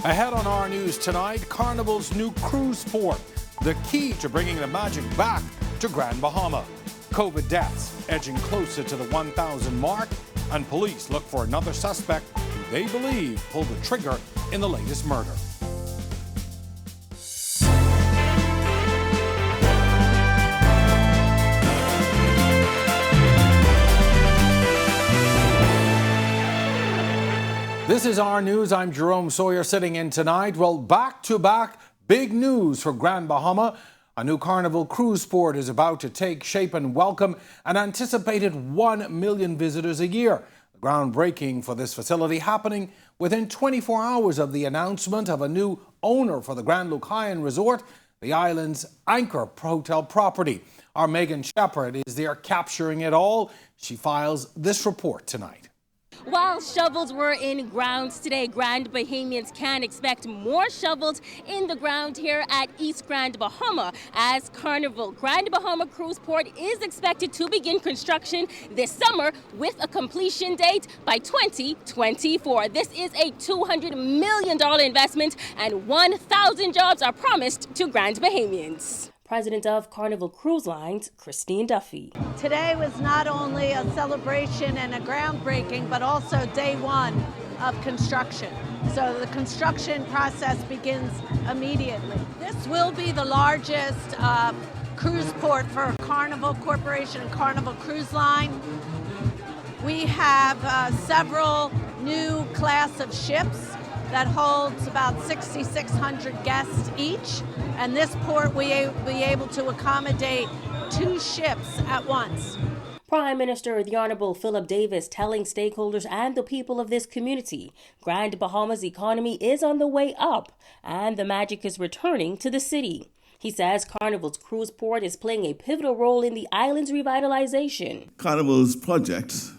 Ahead on our news tonight, Carnival's new cruise port, the key to bringing the magic back to Grand Bahama. COVID deaths edging closer to the 1,000 mark, and police look for another suspect who they believe pulled the trigger in the latest murder. This is our news. I'm Jerome Sawyer sitting in tonight. Well, back-to-back big news for Grand Bahama. A new Carnival cruise port is about to take shape and welcome an anticipated 1 million visitors a year. The groundbreaking for this facility happening within 24 hours of the announcement of a new owner for the Grand Lucayan Resort, the island's anchor hotel property. Our Megan Shepherd is there capturing it all. She files this report tonight. While shovels were in grounds today, Grand Bahamians can expect more shovels in the ground here at East Grand Bahama as Carnival Grand Bahama Cruise Port is expected to begin construction this summer with a completion date by 2024. This is a $200 million investment and 1,000 jobs are promised to Grand Bahamians. President of Carnival Cruise Lines, Christine Duffy. Today was not only a celebration and a groundbreaking, but also day one of construction. So the construction process begins immediately. This will be the largest cruise port for Carnival Corporation and Carnival Cruise Line. We have several new class of ships that holds about 6,600 guests each, and this port will be able to accommodate 2 ships at once. Prime Minister the Honorable Philip Davis telling stakeholders and the people of this community, Grand Bahama's economy is on the way up and the magic is returning to the city. He says Carnival's cruise port is playing a pivotal role in the island's revitalization. Carnival's projects,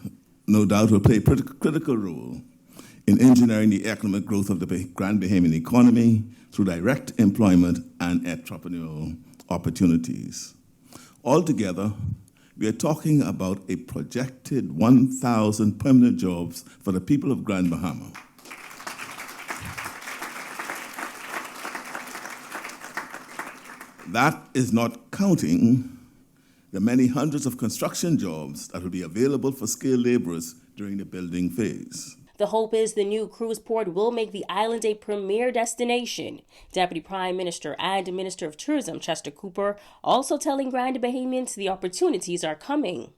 no doubt, will play a critical role in engineering the economic growth of the Grand Bahamian economy through direct employment and entrepreneurial opportunities. Altogether, we are talking about a projected 1,000 permanent jobs for the people of Grand Bahama. That is not counting the many hundreds of construction jobs that will be available for skilled laborers during the building phase. The hope is the new cruise port will make the island a premier destination. Deputy Prime Minister and Minister of Tourism Chester Cooper also telling Grand Bahamians the opportunities are coming.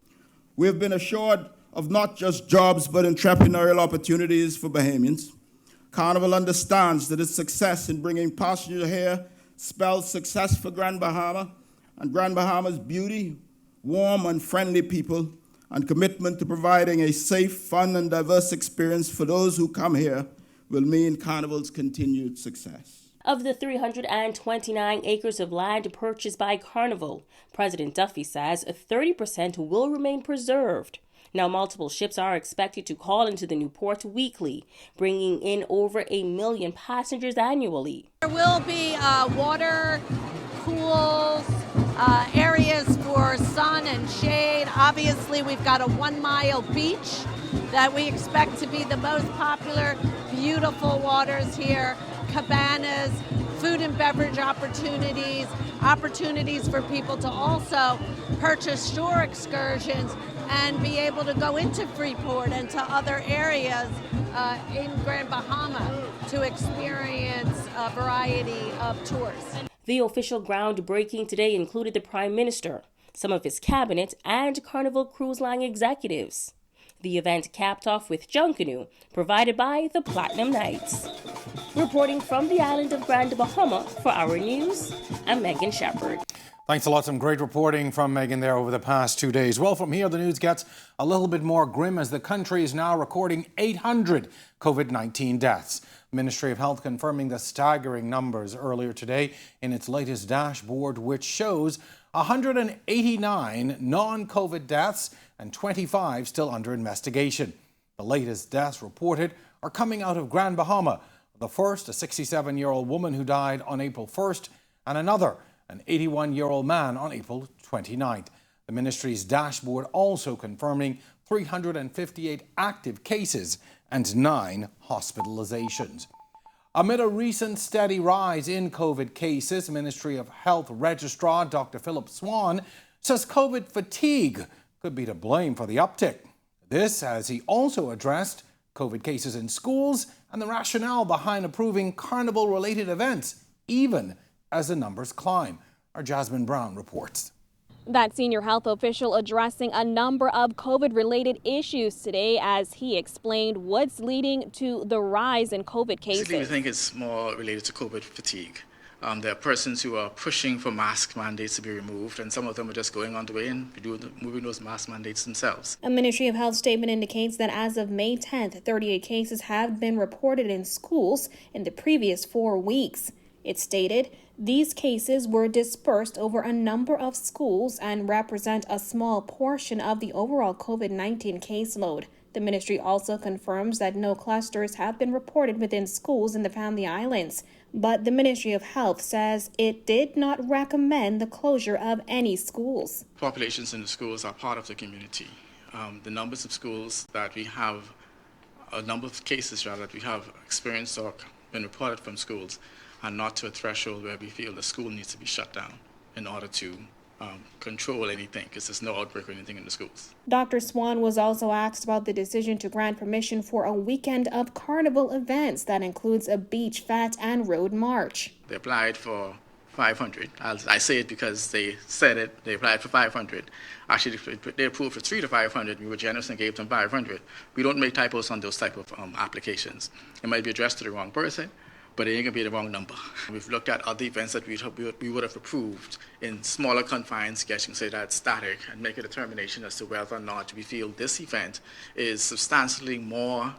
We have been assured of not just jobs but entrepreneurial opportunities for Bahamians. Carnival understands that its success in bringing passengers here spells success for Grand Bahama, and Grand Bahama's beauty, warm and friendly people, and commitment to providing a safe, fun, and diverse experience for those who come here will mean Carnival's continued success. Of the 329 acres of land purchased by Carnival, President Duffy says 30% will remain preserved. Now, multiple ships are expected to call into the new port weekly, bringing in over 1 million passengers annually. There will be water, pools, areas for sun and shade. Obviously, we've got a 1-mile beach that we expect to be the most popular. Beautiful waters here, cabanas, food and beverage opportunities, opportunities for people to also purchase shore excursions and be able to go into Freeport and to other areas in Grand Bahama to experience a variety of tours. The official groundbreaking today included the Prime Minister, some of his cabinet, and Carnival Cruise Line executives. The event capped off with Junkanoo, provided by the Platinum Knights. Reporting from the island of Grand Bahama for Our News, I'm Megan Shepherd. Thanks a lot. Some great reporting from Megan there over the past 2 days. Well, from here, the news gets a little bit more grim as the country is now recording 800 COVID-19 deaths. The Ministry of Health confirming the staggering numbers earlier today in its latest dashboard, which shows 189 non-COVID deaths and 25 still under investigation. The latest deaths reported are coming out of Grand Bahama. The first, a 67-year-old woman who died on April 1st, and another, an 81-year-old man on April 29th. The ministry's dashboard also confirming 358 active cases and 9 hospitalizations. Amid a recent steady rise in COVID cases, Ministry of Health Registrar Dr. Philip Swan says COVID fatigue could be to blame for the uptick. This as he also addressed COVID cases in schools and the rationale behind approving carnival-related events, even as the numbers climb. Our Jasmine Brown reports. That senior health official addressing a number of COVID-related issues today as he explained what's leading to the rise in COVID cases. Basically, we think it's more related to COVID fatigue. There are persons who are pushing for mask mandates to be removed, and some of them are just going on the way and moving those mask mandates themselves. A Ministry of Health statement indicates that as of May 10th, 38 cases have been reported in schools in the previous 4 weeks. It stated these cases were dispersed over a number of schools and represent a small portion of the overall COVID-19 caseload. The ministry also confirms that no clusters have been reported within schools in the Family Islands. But the Ministry of Health says it did not recommend the closure of any schools. Populations in the schools are part of the community. The numbers of schools that we have, a number of cases rather that we have experienced or been reported from schools are not to a threshold where we feel the school needs to be shut down in order to control anything, because there's no outbreak or anything in the schools. Dr. Swan was also asked about the decision to grant permission for a weekend of carnival events that includes a beach fete and road march. They applied for 500. I say it because they said it. They applied for 500. Actually, they approved for 300 to 500. We were generous and gave them 500. We don't make typos on those type of applications. It might be addressed to the wrong person, but it ain't gonna be the wrong number. We've looked at other events that we would have approved in smaller confines, getting say that static, and make a determination as to whether or not we feel this event is substantially more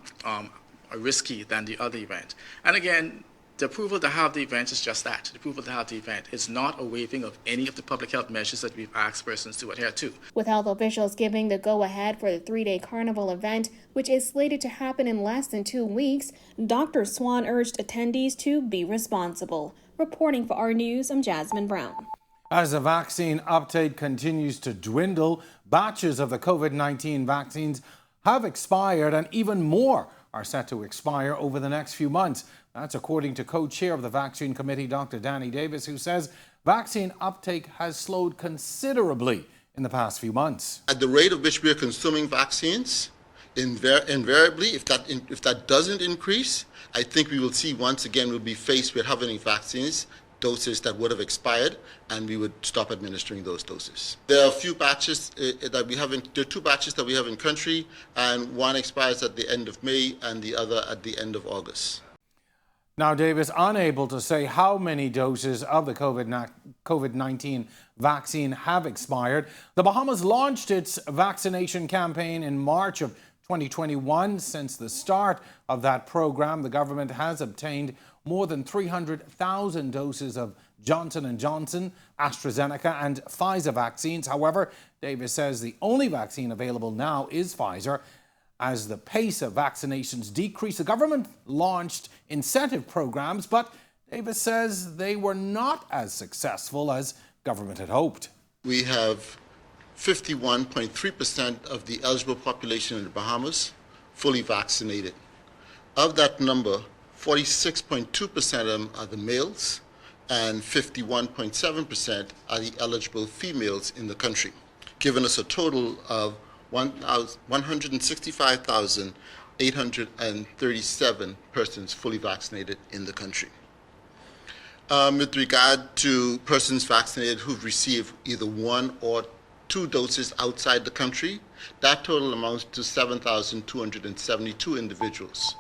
risky than the other event. And again, the approval to have the event is just that. The approval to have the event is not a waiving of any of the public health measures that we've asked persons to adhere to. With health officials giving the go-ahead for the 3-day carnival event, which is slated to happen in less than 2 weeks, Dr. Swan urged attendees to be responsible. Reporting for our news, I'm Jasmine Brown. As the vaccine uptake continues to dwindle, batches of the COVID-19 vaccines have expired and even more are set to expire over the next few months. That's according to co-chair of the Vaccine Committee, Dr. Danny Davis, who says vaccine uptake has slowed considerably in the past few months. At the rate at which we are consuming vaccines, invariably, if that doesn't increase, I think we will see once again we'll be faced with having vaccines, doses that would have expired, and we would stop administering those doses. There are a few batches that we have there are 2 batches that we have in country, and one expires at the end of May and the other at the end of August. Now, Davis, unable to say how many doses of the COVID-19 vaccine have expired. The Bahamas launched its vaccination campaign in March of 2021. Since the start of that program, the government has obtained more than 300,000 doses of Johnson & Johnson, AstraZeneca and Pfizer vaccines. However, Davis says the only vaccine available now is Pfizer. As the pace of vaccinations decreased, the government launched incentive programs, but Davis says they were not as successful as government had hoped. We have 51.3% of the eligible population in the Bahamas fully vaccinated. Of that number, 46.2% of them are the males and 51.7% are the eligible females in the country, giving us a total of 165,837 persons fully vaccinated in the country. With regard to persons vaccinated who've received either 1 or 2 doses outside the country, that total amounts to 7,272 individuals.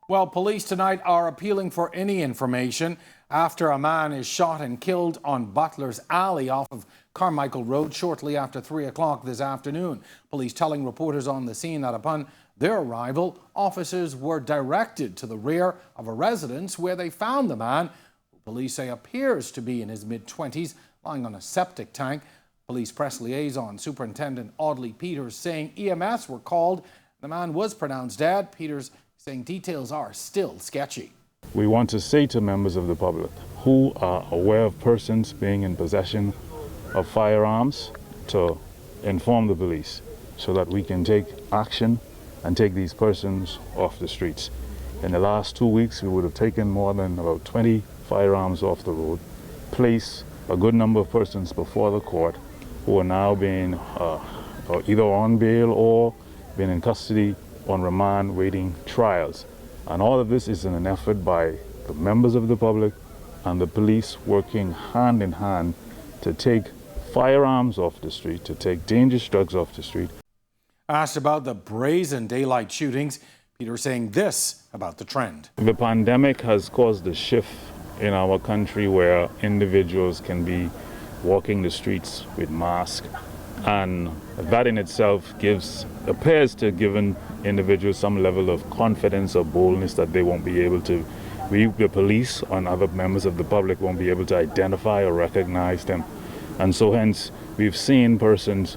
Well, police tonight are appealing for any information after a man is shot and killed on Butler's Alley off of Carmichael Road shortly after 3 o'clock this afternoon. Police telling reporters on the scene that upon their arrival, officers were directed to the rear of a residence where they found the man, who police say appears to be in his mid-20s, lying on a septic tank. Police press liaison Superintendent Audley Peters saying EMS were called. The man was pronounced dead. Peters saying details are still sketchy. We want to say to members of the public who are aware of persons being in possession of firearms to inform the police so that we can take action and take these persons off the streets. In the last 2 weeks, we would have taken more than about 20 firearms off the road, placed a good number of persons before the court who are now being either on bail or been in custody on remand waiting trials. And all of this is in an effort by the members of the public and the police working hand in hand to take firearms off the street, to take dangerous drugs off the street. Asked about the brazen daylight shootings, Peter saying this about the trend. The pandemic has caused a shift in our country where individuals can be walking the streets with masks, and that in itself appears to give individuals some level of confidence or boldness that they won't be able to, the police and other members of the public won't be able to identify or recognize them. And so hence we've seen persons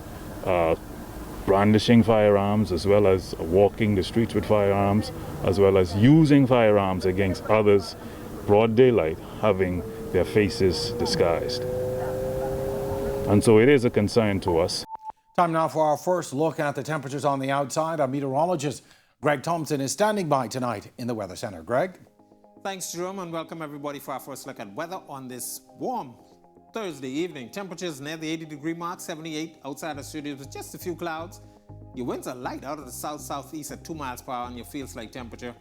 brandishing firearms, as well as walking the streets with firearms, as well as using firearms against others, broad daylight, having their faces disguised. And so it is a concern to us. Time now for our first look at the temperatures on the outside. Our meteorologist Greg Thompson is standing by tonight in the Weather Center. Greg? Thanks, Jerome, and welcome everybody for our first look at weather on this warm Thursday evening. Temperatures near the 80-degree mark, 78 outside the studios with just a few clouds. Your winds are light out of the south-southeast at 2 miles per hour, and your feels-like temperature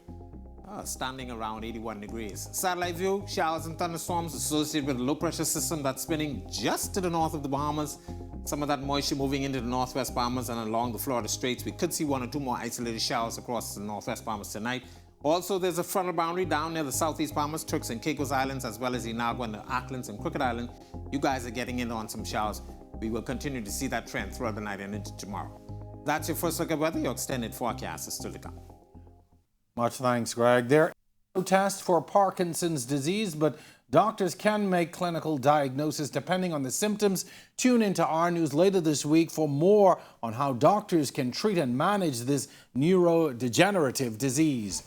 standing around 81 degrees. Satellite view, showers and thunderstorms associated with a low-pressure system that's spinning just to the north of the Bahamas. Some of that moisture moving into the northwest Bahamas and along the Florida Straits. We could see 1 or 2 more isolated showers across the northwest Bahamas tonight. Also, there's a frontal boundary down near the southeast Bahamas, Turks and Caicos Islands, as well as Inagua and the Aucklands and Crooked Island. You guys are getting in on some showers. We will continue to see that trend throughout the night and into tomorrow. That's your first look at weather. Your extended forecast is still to come. Much thanks, Greg. There is no test for Parkinson's disease, but doctors can make clinical diagnosis depending on the symptoms. Tune into our news later this week for more on how doctors can treat and manage this neurodegenerative disease.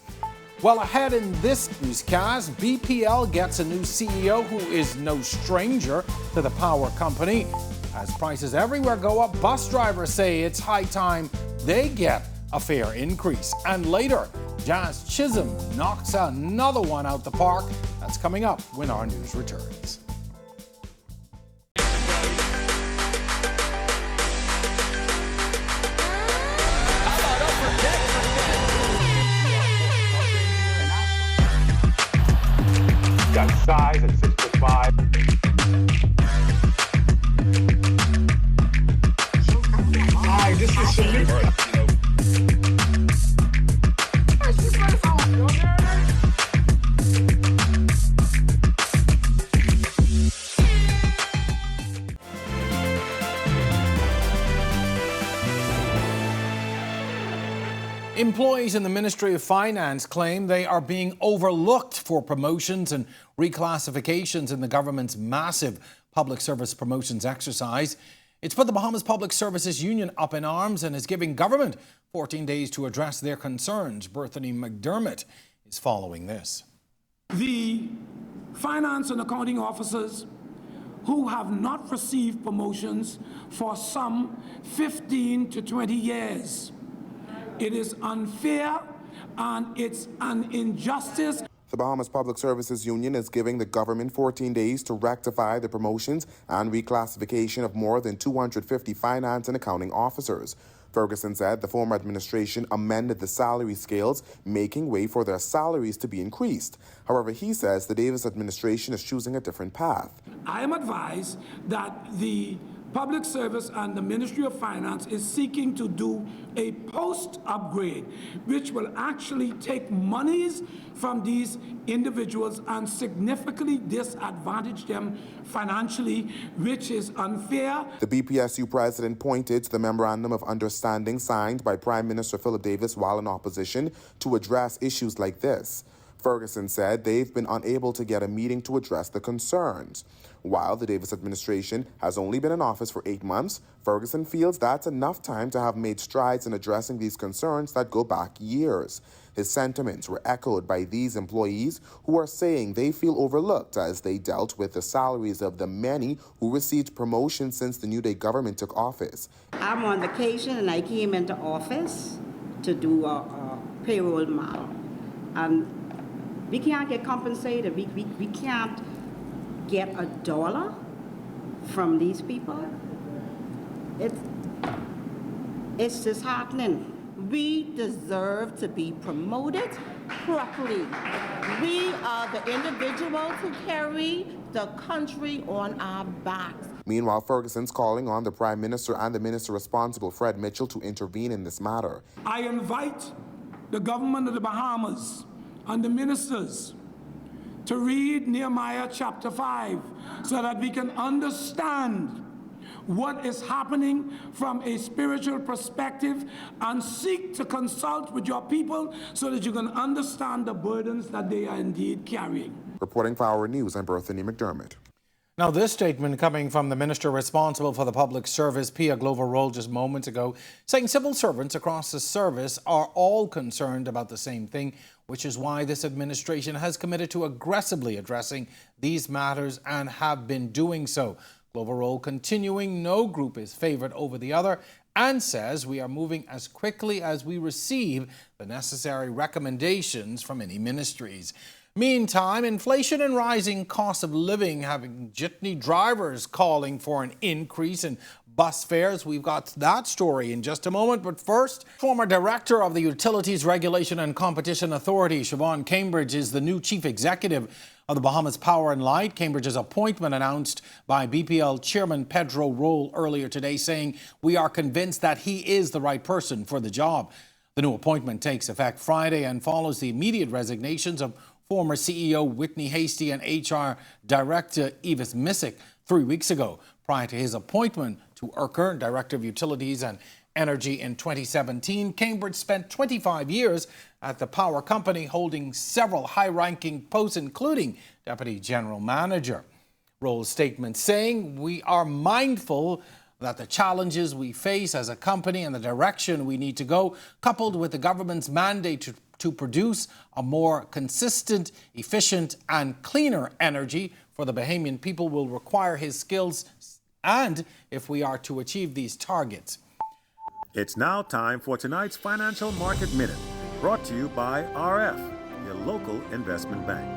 Well, ahead in this newscast, BPL gets a new CEO who is no stranger to the power company. As prices everywhere go up, bus drivers say it's high time they get a fare increase. And later, Jazz Chisholm knocks another one out the park. That's coming up when our news returns. Got size at 6'5". Hi, this is Shamika. Employees in the Ministry of Finance claim they are being overlooked for promotions and reclassifications in the government's massive public service promotions exercise. It's put the Bahamas Public Services Union up in arms and is giving government 14 days to address their concerns. Berthany McDermott is following this. The finance and accounting officers who have not received promotions for some 15 to 20 years. It is unfair and it's an injustice. The Bahamas Public Services Union is giving the government 14 days to rectify the promotions and reclassification of more than 250 finance and accounting officers. Ferguson said the former administration amended the salary scales, making way for their salaries to be increased. However, he says the Davis administration is choosing a different path. I am advised that the Public Service and the Ministry of Finance is seeking to do a post-upgrade, which will actually take monies from these individuals and significantly disadvantage them financially, which is unfair. The BPSU president pointed to the Memorandum of Understanding signed by Prime Minister Philip Davis while in opposition to address issues like this. Ferguson said they've been unable to get a meeting to address the concerns. While the Davis administration has only been in office for 8 months, Ferguson feels that's enough time to have made strides in addressing these concerns that go back years. His sentiments were echoed by these employees who are saying they feel overlooked as they dealt with the salaries of the many who received promotions since the New Day government took office. I'm on vacation and I came into office to do a payroll model. and we can't get compensated. We can't get $1 from these people. It's disheartening. We deserve to be promoted properly. We are the individuals who carry the country on our backs. Meanwhile, Ferguson's calling on the Prime Minister and the Minister responsible, Fred Mitchell, to intervene in this matter. I invite the government of the Bahamas and the ministers to read Nehemiah chapter 5 so that we can understand what is happening from a spiritual perspective and seek to consult with your people so that you can understand the burdens that they are indeed carrying. Reporting for Our News, I'm Berthany McDermott. Now, this statement coming from the minister responsible for the public service, Pia Glover-Roll, just moments ago, saying civil servants across the service are all concerned about the same thing, which is why this administration has committed to aggressively addressing these matters and have been doing so. Glover-Roll continuing, no group is favored over the other, and says we are moving as quickly as we receive the necessary recommendations from any ministries. Meantime, inflation and rising cost of living having jitney drivers calling for an increase in bus fares. We've got that story in just a moment. But first, former director of the Utilities Regulation and Competition Authority, Siobhan Cambridge, is the new chief executive of the Bahamas Power and Light. Cambridge's appointment announced by BPL chairman Pedro Roll earlier today, saying, "We are convinced that he is the right person for the job." The new appointment takes effect Friday and follows the immediate resignations of former CEO Whitney Hasty and HR Director Evis Missick 3 weeks ago. Prior to his appointment to current Director of Utilities and Energy in 2017, Cambridge spent 25 years at the power company, holding several high-ranking posts, including Deputy General Manager. Roll's statement saying, "We are mindful that the challenges we face as a company and the direction we need to go, coupled with the government's mandate to produce a more consistent, efficient and cleaner energy for the Bahamian people, will require his skills and if we are to achieve these targets." It's now time for tonight's Financial Market Minute, brought to you by RF, your local investment bank.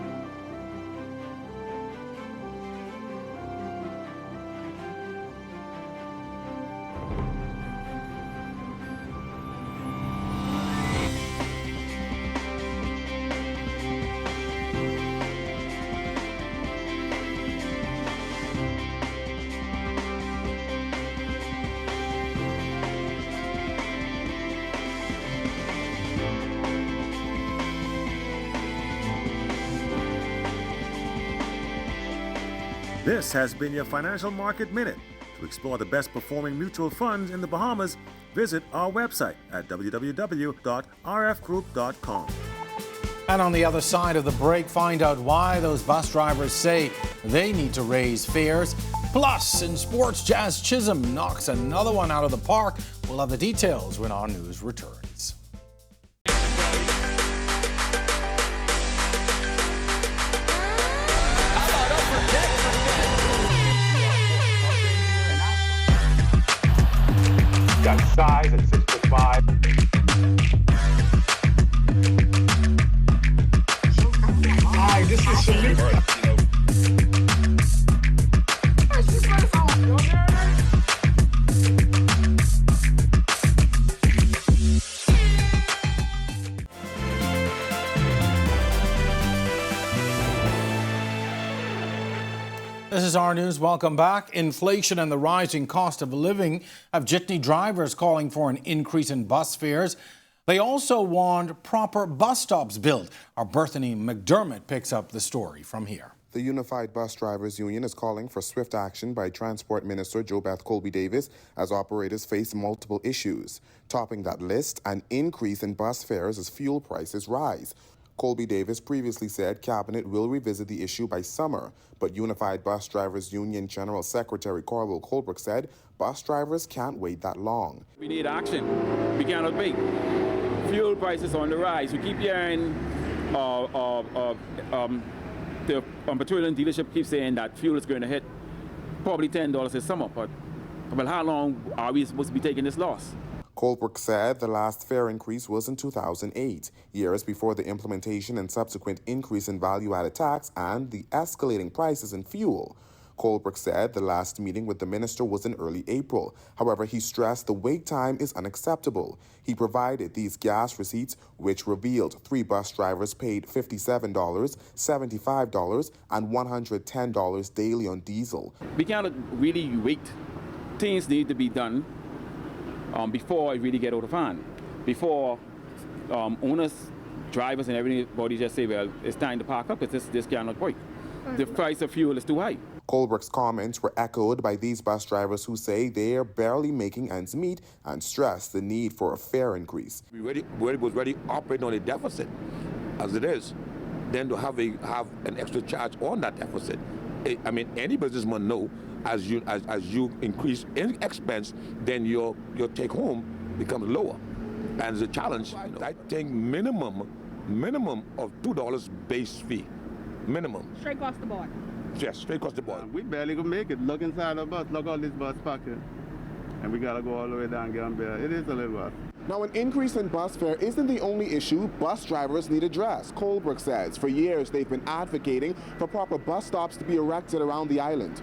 This has been your Financial Market Minute. To explore the best performing mutual funds in the Bahamas, visit our website at www.rfgroup.com. And on the other side of the break, find out why those bus drivers say they need to raise fares. Plus, in sports, Jazz Chisholm knocks another one out of the park. We'll have the details when our news returns. Got size at 6'5". Hi, this is Shamik. This is our news. Welcome back. Inflation and the rising cost of living have jitney drivers calling for an increase in bus fares. They also want proper bus stops built. Our Berthany McDermott picks up the story from here. The Unified Bus Drivers Union is calling for swift action by Transport Minister JoBeth Colby-Davis as operators face multiple issues. Topping that list, an increase in bus fares as fuel prices rise. Colby-Davis previously said Cabinet will revisit the issue by summer, but Unified Bus Drivers Union General Secretary Corwell Colbrook said bus drivers can't wait that long. We need action. We cannot wait. Fuel prices on the rise. We keep hearing the petroleum dealership keeps saying that fuel is going to hit probably $10 this summer, but well, how long are we supposed to be taking this loss? Colebrook said the last fare increase was in 2008, years before the implementation and subsequent increase in value-added tax and the escalating prices in fuel. Colebrook said the last meeting with the minister was in early April. However, he stressed the wait time is unacceptable. He provided these gas receipts, which revealed 3 bus drivers paid $57, $75, and $110 daily on diesel. We cannot really wait. Things need to be done before it really get out of hand. Before owners, drivers, and everybody just say, well, it's time to park up because this cannot wait. The price of fuel is too high. Colebrook's comments were echoed by these bus drivers who say they are barely making ends meet and stress the need for a fare increase. We was already operating on a deficit as it is. Then to have an extra charge on that deficit. I mean, any businessman know as you increase in expense, then your take home becomes lower. And it's a challenge. I think minimum of $2 base fee. Minimum. Straight across the board. Yes, straight across the board. We barely gonna make it. Look inside the bus. Look all this bus pocket. And we gotta go all the way down and get on there. It is a little rough. Now, an increase in bus fare isn't the only issue bus drivers need addressed, Colebrook says. For years, they've been advocating for proper bus stops to be erected around the island.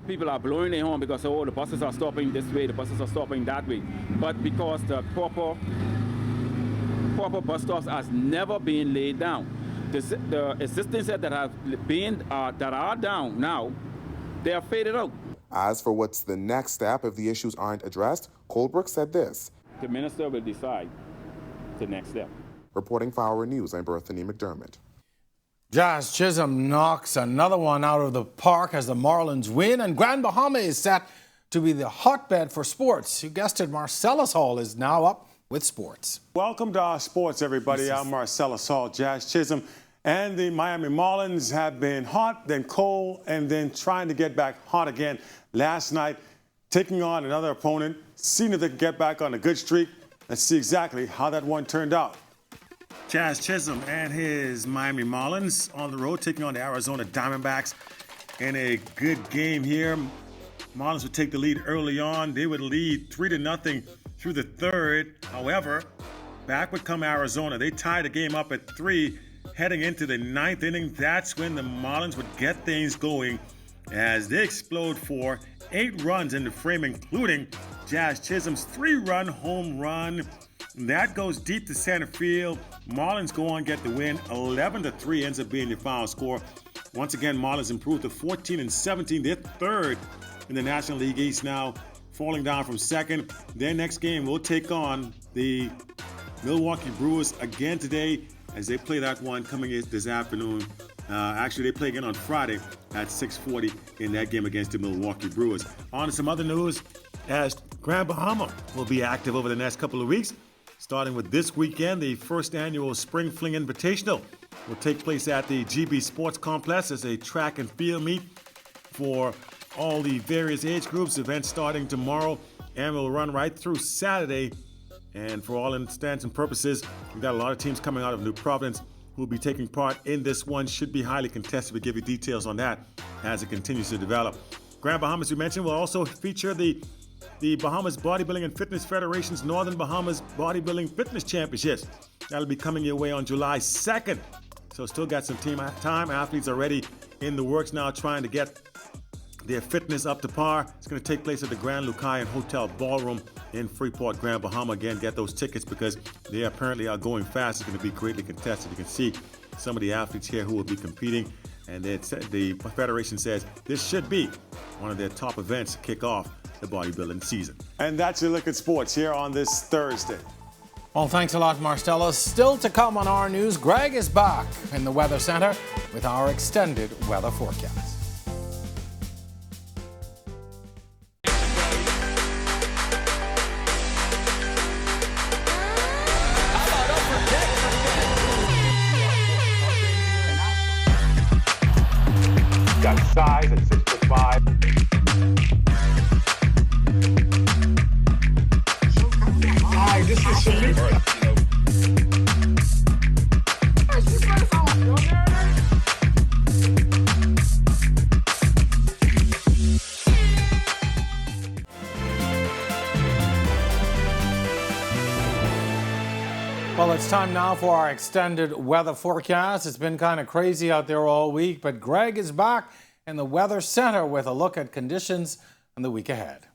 People are blowing their horn because, oh, the buses are stopping this way, the buses are stopping that way. But because the proper bus stops has never been laid down. The existing sets that have been that are down now, they are faded out. As for what's the next step if the issues aren't addressed, Colebrook said this. The minister will decide the next step. Reporting for Our News, I'm Berthany McDermott. Jazz Chisholm knocks another one out of the park as the Marlins win, and Grand Bahama is set to be the hotbed for sports. You guessed it, Marcellus Hall is now up with sports. Welcome to our sports, everybody. I'm Marcellus Hall. Jazz Chisholm and the Miami Marlins have been hot, then cold, and then trying to get back hot again last night, taking on another opponent, seeing if they can get back on a good streak. Let's see exactly how that one turned out. Jazz Chisholm and his Miami Marlins on the road, taking on the Arizona Diamondbacks in a good game here. Marlins would take the lead early on. They would lead 3-0 through the third. However, back would come Arizona. They tied the game up at 3 heading into the 9th inning. That's when the Marlins would get things going as they explode for 8 runs in the frame, including Jazz Chisholm's 3-run home run. That goes deep to center field. Marlins go on, get the win. 11-3 ends up being the final score. Once again, Marlins improved to 14-17. They're third in the National League East now, falling down from second. Their next game will take on the Milwaukee Brewers again today as they play that one coming in this afternoon. Actually, they play again on Friday at 6:40 in that game against the Milwaukee Brewers. On to some other news, as Grand Bahama will be active over the next couple of weeks. Starting with this weekend, the first annual Spring Fling Invitational will take place at the GB Sports Complex as a track and field meet for all the various age groups. Events starting tomorrow and will run right through Saturday. And for all intents and purposes, we've got a lot of teams coming out of New Providence who will be taking part in this one. Should be highly contested. We'll give you details on that as it continues to develop. Grand Bahama, as we mentioned, will also feature the Bahamas Bodybuilding and Fitness Federation's Northern Bahamas Bodybuilding Fitness Championships. That'll be coming your way on July 2nd. So still got some team time. Athletes are already in the works now trying to get their fitness up to par. It's going to take place at the Grand Lucayan Hotel Ballroom in Freeport, Grand Bahama. Again, get those tickets because they apparently are going fast. It's going to be greatly contested. You can see some of the athletes here who will be competing. And the Federation says this should be one of their top events to kick off the bodybuilding season. And that's your look at sports here on this Thursday. Well, thanks a lot, Marcellus. Still to come on our news, Greg is back in the Weather Center with our extended weather forecast. Got size at 6'5". Hi, this is Salute. It's time now for our extended weather forecast. It's been kind of crazy out there all week, but Greg is back in the Weather Center with a look at conditions in the week ahead.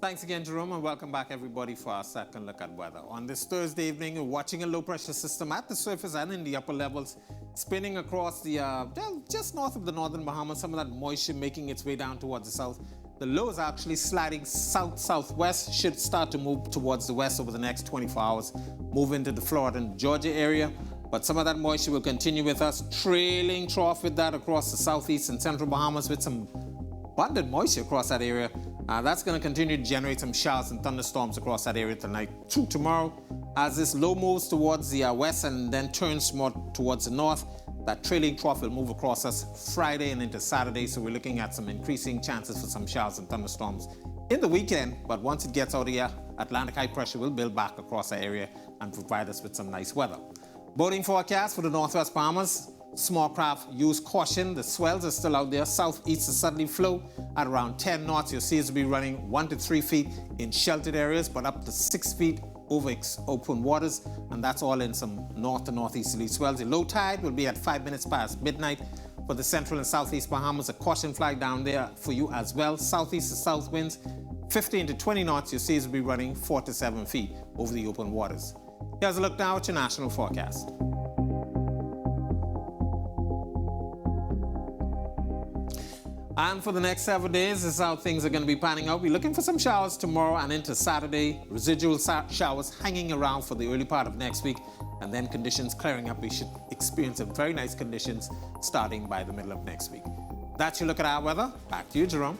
Thanks again, Jerome, and welcome back, everybody, for our second look at weather. On this Thursday evening, we're watching a low-pressure system at the surface and in the upper levels, spinning across the just north of the northern Bahamas. Some of that moisture making its way down towards the south. The low is actually sliding south-southwest, should start to move towards the west over the next 24 hours, move into the Florida and Georgia area. But some of that moisture will continue with us, trailing trough with that across the southeast and central Bahamas with some abundant moisture across that area. That's going to continue to generate some showers and thunderstorms across that area tonight through tomorrow. As this low moves towards the west and then turns more towards the north, that trailing trough will move across us Friday and into Saturday, so we're looking at some increasing chances for some showers and thunderstorms in the weekend. But once it gets out here, Atlantic high pressure will build back across the area and provide us with some nice weather. Boating forecast for the northwest Bahamas. Small craft, use caution. The swells are still out there. Southeast southerly flow at around 10 knots. You'll see it will be running 1 to 3 feet in sheltered areas, but up to 6 feet over open waters, and that's all in some north to northeasterly swells. The low tide will be at 5 minutes past midnight. For the central and southeast Bahamas, a caution flag down there for you as well. Southeast to south winds, 15 to 20 knots. You'll see it will be running 4 to 7 feet over the open waters. Here's a look now at your national forecast. And for the next several days, this is how things are going to be panning out. We're looking for some showers tomorrow and into Saturday. Residual showers hanging around for the early part of next week. And then conditions clearing up. We should experience some very nice conditions starting by the middle of next week. That's your look at our weather. Back to you, Jerome.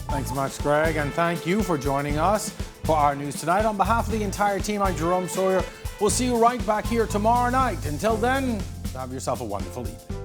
Thanks much, Greg. And thank you for joining us for our news tonight. On behalf of the entire team, I'm Jerome Sawyer. We'll see you right back here tomorrow night. Until then, have yourself a wonderful evening.